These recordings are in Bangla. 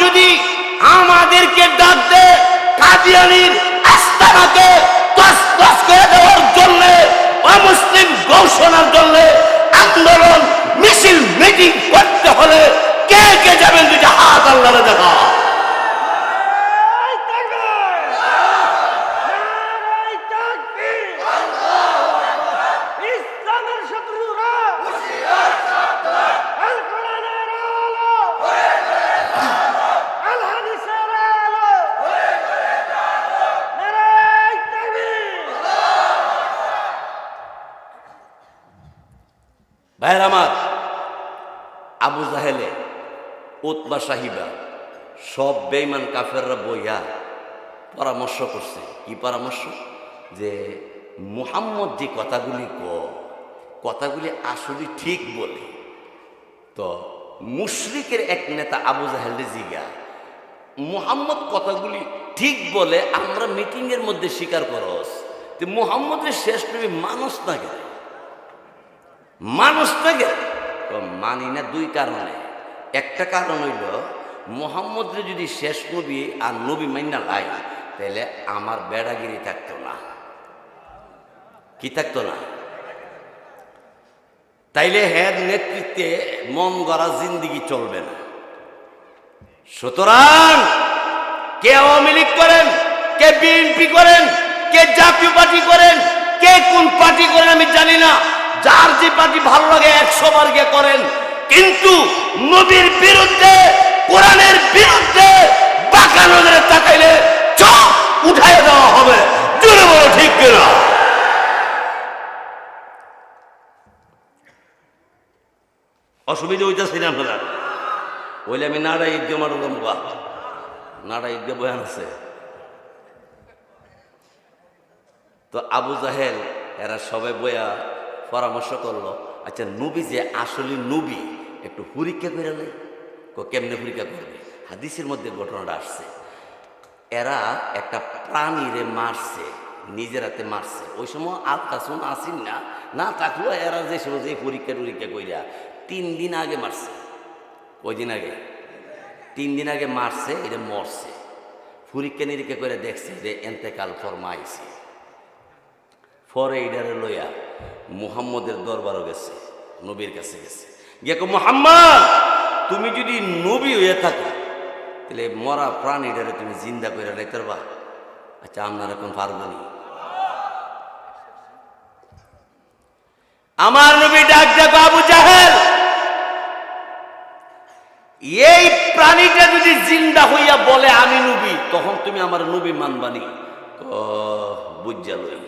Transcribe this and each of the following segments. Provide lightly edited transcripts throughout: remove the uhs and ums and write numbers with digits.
যদি আমাদেরকে ডাক দেয় কাদিয়ানীর আস্তানাকে তছনছ করে দেওয়ার জন্য, অমুসলিম ঘোষণার জন্য আন্দোলন মিছিল মিটিং করতে হলে কে কে যাবেন? দুইটা হাত আল্লাহরে দেখা। ভাইয়ের আমার, আবু জাহেলে, উতবা সাহিবা সব বেঈমান কাফেররা বইয়া পরামর্শ করছে। কি পরামর্শ? যে মুহাম্মদ যে কথাগুলি আসলে ঠিক বলে। তো মুশরিকের এক নেতা আবু জাহেলে জিগা, মুহাম্মদ কথাগুলি ঠিক বলে আমরা মিটিংয়ের মধ্যে স্বীকার করস, তো মুহাম্মদের শেষ নবী মানুষ না গেলে তো মানি না। দুই কারণে। একটা কারণ হইল মুহাম্মদরে যদি শেষ নবী আর নবী মাইনা লাই, তাহলে আমার বেড়াগিরি থাকতো না। কি থাকতো না? তাইলে হের নেতৃত্বে মন গড়া জিন্দিগি চলবে না। সুতরাং কে আওয়ামী লীগ করেন, কে বিএনপি করেন, কে জাতীয় পার্টি করেন, কে কোন পার্টি করেন আমি জানি না, যার যে পার্টি ভালো লাগে 100 বার গিয়ে করেন, কিন্তু নবীর বিরুদ্ধে, কোরআনের বিরুদ্ধে বাঁকা নজরে তাকাইলে চোখ উঠাই দেওয়া হবে। জোরে বলো ঠিক কিনা? অসুবিধা হইতেছে না আপনারা? বলে আমি নাড়া ঈদগে মারুলাম, নাড়া ঈদগে বয়ান আছে। তো আবু জাহেল এরা সবাই বয়া পরামর্শ করলো, আচ্ছা নবী যে আসলে নবী একটু পরীক্ষা করে নেই। কেমনে পরীক্ষা করবে? হাদিসের মধ্যে ঘটনাটা আসছে, এরা একটা প্রাণীরে মারছে, নিজের হাতে মারছে। ওই সময় আলকাসুন আসিন না থাকলেও এরা যে সময় যে পরীক্ষা কইরা 3 দিন আগে মারছে। ওই দিন আগে 3 দিন আগে মারছে, এটা মরছে। পরীক্ষা নিরীক্ষা করে দেখছে যে এন্তেকাল ফরমাইছে। পরে এইটারে লইয়া মুহাম্মদের দরবারও গেছে, নবীর কাছে গেছে, গিয়ে মুহাম্মদ তুমি যদি নবী হয়ে থাকো তাহলে মরা প্রাণীটারে তুমি জিন্দা করে লাইতে পারবা? আচ্ছা আপনার এখন পারবনি। আমার নবী ডাক দেখো, আবু জাহেল এই প্রাণীটা যদি জিন্দা হইয়া বলে আমি নবী, তখন তুমি আমার নবী মানবানি? বুঝা লই।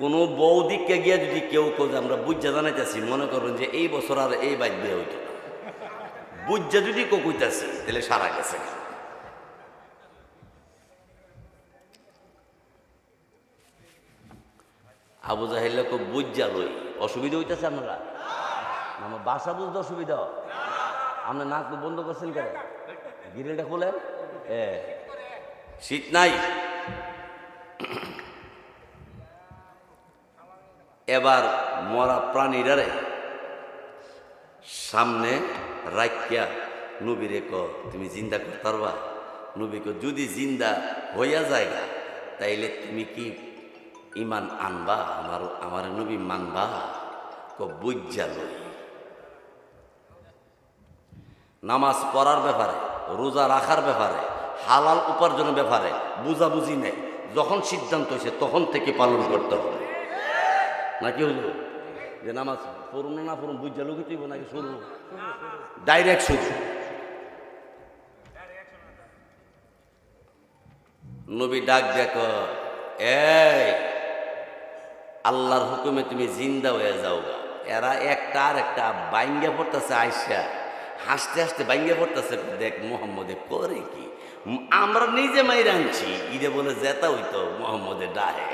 কোন বৌদিককে গিয়া যদি কেউ কোজ আমরা বুঝা জানাইতেছি, মনে করুন যে এই বছর আর এই বাইক দিয়ে হইত না, বুঝা যদি কইতাছি তাহলে সারা গেছে। আবু জাহেল খুব বুঝা লই। অসুবিধা হইতেছে আপনারা? আমার বাসা বুঝতে অসুবিধা? আপনার নাক বন্ধ করছেন কেন? গিরিলটা খোলেন। শীত নাই। এবার মরা প্রাণীরারে সামনে রাখিয়া নবীরে ক তুমি জিন্দা করতে পারবা? নবীকে যদি জিন্দা হইয়া যায় তাইলে তুমি কি ইমান আনবা? আমার নবী মানবা? বুঝা লই। নামাজ পড়ার ব্যাপারে, রোজা রাখার ব্যাপারে, হালাল উপার্জনের ব্যাপারে বুঝাবুঝি নেই। যখন সিদ্ধান্ত হয়েছে তখন থেকে পালন করতে হবে। নাকি হলো যে নামাজ পড়ুন না পড়ুন বুঝা লোক তুইব নাকি শুরু ডাইরেক্ট শুরু? নবী ডাক দেখো, এই আল্লাহর হুকুমে তুমি জিন্দা হয়ে যাও। এরা একটা আর একটা বাইঙ্গা পড়তেছে, আইসা হাসতে হাসতে বাইঙ্গা পড়তেছে। দেখ মোহাম্মদে করে কি, আমরা নিজে মাইর আনছি ঈদে বলে জেতা হইতো মোহাম্মদে ডাহে।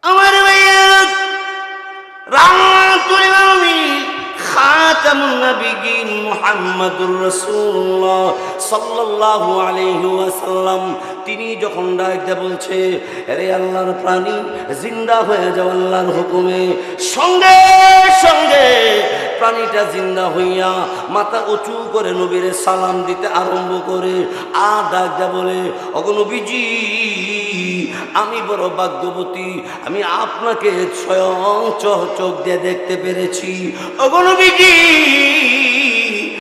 আমার খাতামুন নবিয়্যিন মুহাম্মাদুর রাসূলুল্লাহ সাল্লাল্লাহু আলাইহি ওয়াসাল্লাম তিনি যখন ডাকতে বলছে, আরে আল্লাহর প্রাণী জিন্দা হয়ে যাও আল্লাহর হুকুমে, সঙ্গে সঙ্গে প্রাণীটা জিন্দা হইয়া মাথা উঁচু করে নবীরে সালাম দিতে আরম্ভ করে, আর ডাক দেয়া বলে, ওগো নবীজি, আমি বড় ভাগ্যবতী, আমি আপনাকে স্বয়ং চোখ দিয়ে দেখতে পেরেছি। ওগো নবীজি,